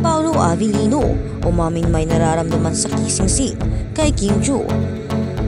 Paolo Avellino umamin may nararamdaman sa kissing scene kay Kim Joo.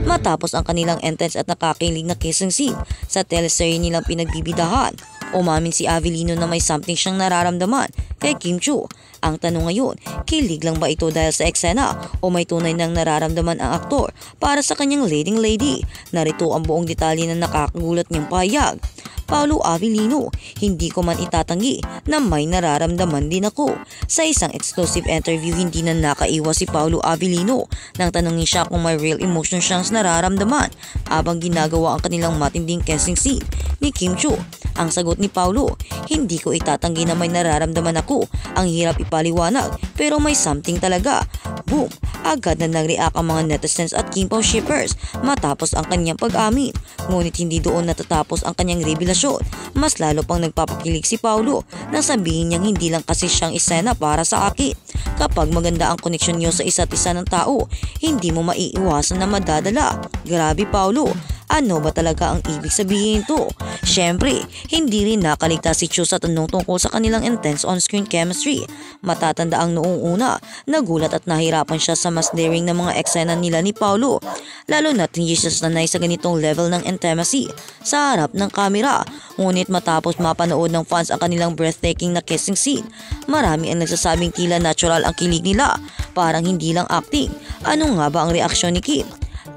Matapos ang kanilang intense at nakakilig na kissing scene sa teleserye nilang pinagbibidahan, umamin si Avellino na may something siyang nararamdaman kay Kim Joo. Ang tanong ngayon, kilig lang ba ito dahil sa eksena o may tunay nang nararamdaman ang aktor para sa kanyang leading lady? Narito ang buong detalye na nakakagulat niyang pahayag. Paolo Avellino, hindi ko man itatanggi na may nararamdaman din ako. Sa isang exclusive interview, hindi na nakaiwas si Paolo Avellino nang tanongin siya kung may real emotion siyang nararamdaman habang ginagawa ang kanilang matinding kissing scene ni Kim Joo. Ang sagot ni Paolo, hindi ko itatanggi na may nararamdaman ako. Ang hirap ipaliwanag pero may something talaga. Boom! Agad na nag-react ang mga netizens at Kim Pao shippers matapos ang kanyang pag-amin. Ngunit hindi doon natatapos ang kanyang revelasyon. Mas lalo pang nagpapakilig si Paolo na sabihin niyang hindi lang kasi siyang isena para sa akin. Kapag maganda ang koneksyon niyo sa isa't isa ng tao, hindi mo maiiwasan na madadala. Grabe Paolo! Ano ba talaga ang ibig sabihin to? Syempre, hindi rin nakaligtas si Chu sa tanong tungkol sa kanilang intense on-screen chemistry. Matatanda ang noong una, nagulat at nahirapan siya sa mas daring na mga eksena nila ni Paolo. Lalo na't hindi siya sanay sa ganitong level ng intimacy sa harap ng kamera. Ngunit matapos mapanood ng fans ang kanilang breathtaking na kissing scene, marami ang nagsasabing tila natural ang kilig nila, parang hindi lang acting. Ano nga ba ang reaksyon ni Kim?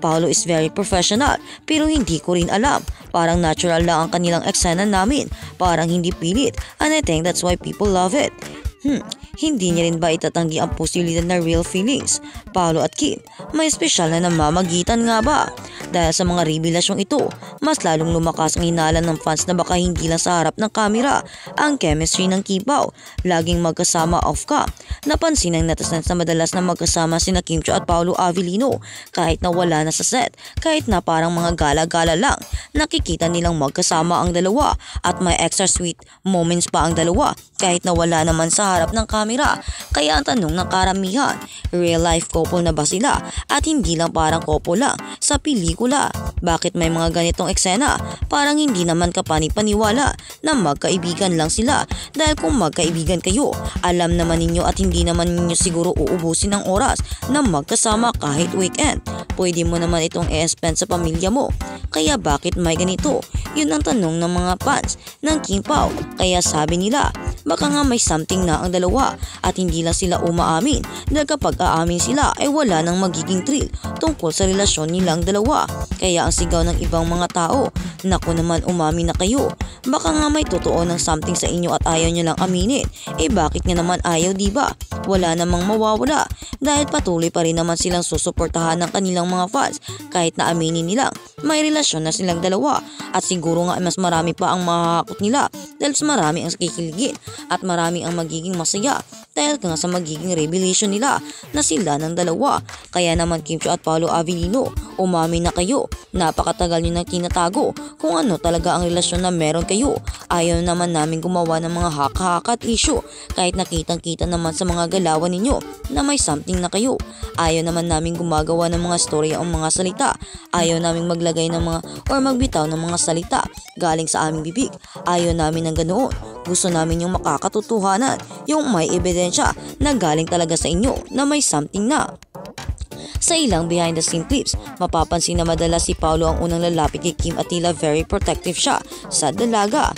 Paolo is very professional pero hindi ko rin alam. Parang natural lang ang kanilang eksena namin. Parang hindi pilit and I think that's why people love it. Hindi niya rin ba itatanggi ang posibilidad na real feelings? Paolo at Kim, may espesyal na namamagitan nga ba? Dahil sa mga revelasyong ito, mas lalong lumakas ang hinala ng fans na baka hindi lang sa harap ng kamera ang chemistry ng Kim Pao. Laging magkasama off-cam. Napansin ng netizens na madalas na magkasama sina Kim Joo at Paolo Avellino kahit na wala na sa set, kahit na parang mga gala-gala lang. Nakikita nilang magkasama ang dalawa at may extra sweet moments pa ang dalawa kahit na wala naman sa harap ng kamera. Kaya ang tanong ng karamihan, real life couple na ba sila at hindi lang parang couple lang sa pelikula? Bakit may mga ganitong eksena? Parang hindi naman kapani-paniwala na magkaibigan lang sila. Dahil kung magkaibigan kayo, alam naman ninyo at hindi naman ninyo siguro uubusin ng oras na magkasama kahit weekend. Pwede mo naman itong i-spend sa pamilya mo. Kaya bakit may ganito? Yun ang tanong ng mga fans ng Kim Pao. Kaya sabi nila, baka nga may something na ang dalawa at hindi lang sila umaamin dahil kapag aamin sila ay wala nang magiging thrill tungkol sa relasyon nilang dalawa. Kaya ang sigaw ng ibang mga tao, naku naman umamin na kayo. Baka nga may totoo ng something sa inyo at ayaw nyo lang aminin. Bakit nga naman ayaw diba? Wala namang mawawala dahil patuloy pa rin naman silang susuportahan ng kanilang mga fans kahit na aminin nilang may relasyon na silang dalawa. At siguro nga mas marami pa ang mahahakot nila dahil mas marami ang kikiligin at marami ang magiging masaya dahil nga sa magiging revelation nila na sila ng dalawa. Kaya naman Kim Joo at Paolo Avellino, umamin na kayo. Napakatagal nyo nang tinatago kung ano talaga ang relasyon na meron kayo. Ayaw naman namin gumawa ng mga haka-haka at issue kahit nakitang-kita naman sa mga galawan ninyo na may something na kayo. Ayaw naman namin gumagawa ng mga storya o mga salita. Ayaw namin maglagay ng mga or magbitaw ng mga salita galing sa aming bibig. Ayaw namin ng ganoon. Gusto namin yung makakatotohanan, yung may ebidensya na galing talaga sa inyo na may something na. Sa ilang behind the scene clips, mapapansin na madalas si Paolo ang unang lalapit kay Kim at tila very protective siya sa dalaga.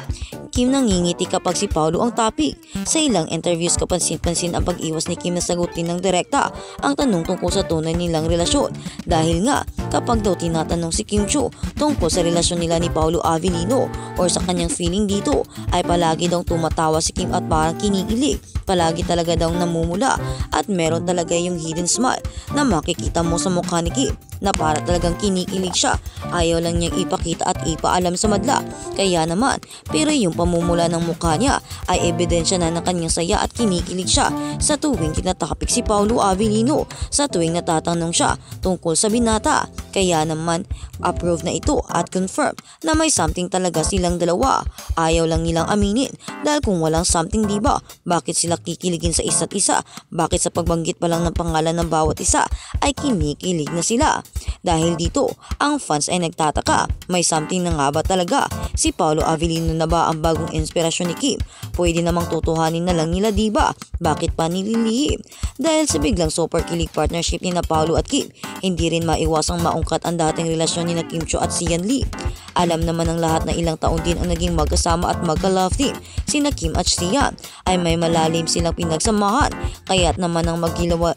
Kim nangingiti kapag si Paolo ang topic. Sa ilang interviews kapansin-pansin ang pag-iwas ni Kim na sagutin ng direkta ang tanong tungkol sa tunay nilang relasyon. Dahil nga, kapag daw tinatanong si Kim Joo tungkol sa relasyon nila ni Paolo Avellino or sa kanyang feeling dito, ay palagi daw tumatawa si Kim at parang kinikilig. Palagi talaga daw namumula at meron talaga yung hidden smile na makikita mo sa mukha ni Kim na para talagang kinikilig siya. Ayaw lang niyang ipakita at ipaalam sa madla. Kaya naman, pero yung pamumula ng mukha niya ay ebidensya na ng kanyang saya at kinikilig siya sa tuwing tinatapik si Paolo Avellino, sa tuwing natatanong siya tungkol sa binata. Kaya naman, approve na ito at confirm na may something talaga silang dalawa. Ayaw lang nilang aminin dahil kung walang something diba, bakit sila kikiligin sa isa't isa? Bakit sa pagbanggit pa lang ng pangalan ng bawat isa ay kinikilig na sila? Dahil dito, ang fans ay nagtataka, may something na nga ba talaga si Paolo Avellino na ba ang bagong inspirasyon ni Kim? Pwede namang tutuhanin na lang nila, diba? Bakit pa nililihim? Dahil sa biglang super kilig partnership ni na Paolo at Kim, hindi rin maiwasang maungkat ang dating relasyon ni na Kim Chiu at Sian Lee. Alam naman ng lahat na ilang taon din ang naging magkasama at magka-love team. Sina Kim at Sian ay may malalim silang pinagsamahan, kaya't naman ang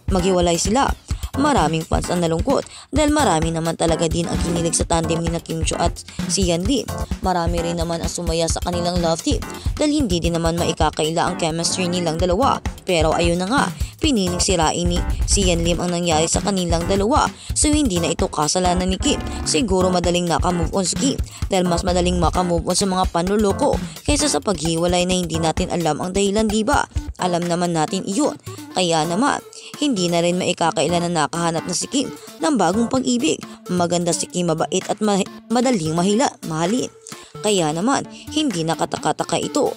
maghiwalay sila. Maraming fans ang nalungkot dahil marami naman talaga din ang kinilig sa tandem ni na Kim Chiu at Sian Lee. Marami rin naman ang sumaya sa kanilang love team dahil hindi din naman maikakaila ang chemistry nilang dalawa. Pero ayun na nga, piniling sirain ni Sian Lim ang nangyari sa kanilang dalawa, so hindi na ito kasalanan ni Kim. Siguro madaling naka-move on si Kim dahil mas madaling maka-move on sa mga panloloko kaysa sa paghiwalay na hindi natin alam ang dahilan, diba? Alam naman natin iyon. Kaya naman, hindi na rin maikakaila na nakahanap na si Kim ng bagong pag-ibig. Maganda si Kim, mabait at madaling mahalin. Kaya naman, hindi nakataka-taka ito.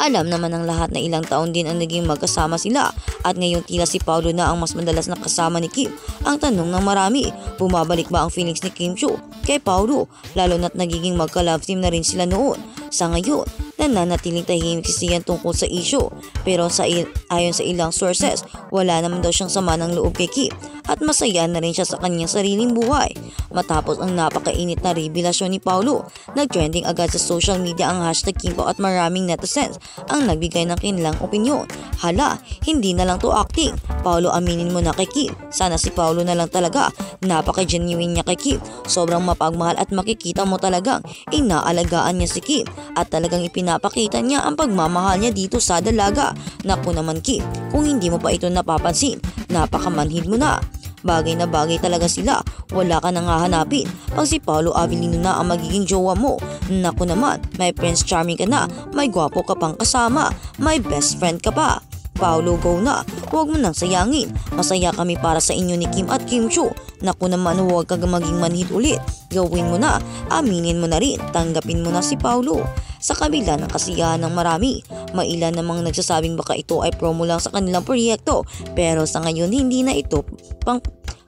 Alam naman ng lahat na ilang taon din ang naging magkasama sila at ngayon tila si Paolo na ang mas madalas na kasama ni Kim. Ang tanong ng marami, bumabalik ba ang feelings ni Kim Chiu kay Paolo? Lalo na't nagiging magka-love team na rin sila noon. Sa ngayon, nananatiling tahimik si Sian tungkol sa issue, pero ayon sa ilang sources, wala naman daw siyang sama ng loob kay Kim at masaya na rin siya sa kanyang sariling buhay. Matapos ang napakainit na revelasyon ni Paolo, nag-trending agad sa social media ang hashtag Kimpo at maraming netizens ang nagbigay ng kanilang opinyon. Hala, hindi na lang to acting. Paolo, aminin mo na kay Kim. Sana si Paolo na lang talaga. Napaka-genuine niya kay Kim. Sobrang mapagmahal at makikita mo talagang inaalagaan niya si Kim at talagang ipinapakita niya ang pagmamahal niya dito sa dalaga. Naku naman Kim, kung hindi mo pa ito napapansin, napakamanhid mo na. Bagay na bagay talaga sila, wala ka nang hahanapin pag si Paolo Avellino na ang magiging jowa mo. Naku naman, may Prince Charming ka na, may gwapo ka pang kasama, may best friend ka pa. Paolo, go na, huwag mo nang sayangin. Masaya kami para sa inyo ni Kim at Kim Chiu. Naku naman, huwag ka maging manhid ulit. Gawin mo na, aminin mo na rin, tanggapin mo na si Paolo. Sa kabila ng kasiyahan ng marami, may ilan namang nagsasabing baka ito ay promo lang sa kanilang proyekto, pero sa ngayon hindi na ito pang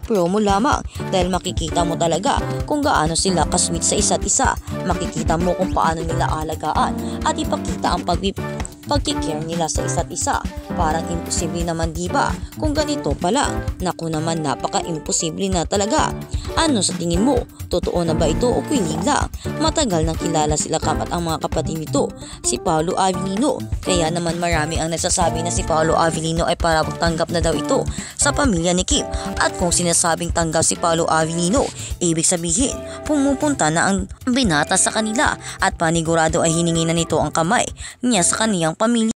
promo lamang dahil makikita mo talaga kung gaano sila kasweet sa isa't isa. Makikita mo kung paano nila alagaan at ipakita ang pagkikare nila sa isa't isa. Parang imposible naman, diba? Kung ganito pala, naku naman, napaka-imposible na talaga. Ano sa tingin mo? Totoo na ba ito o kilig lang? Matagal nang kilala sila Kam at ang mga kapatid nito, si Paolo Avellino. Kaya naman marami ang nagsasabi na si Paolo Avellino ay para tanggap na daw ito sa pamilya ni Kim. At kung sinasabing tanggap si Paolo Avellino, ibig sabihin pumupunta na ang binata sa kanila at panigurado ay hiningi na nito ang kamay niya sa kaniyang pamilya.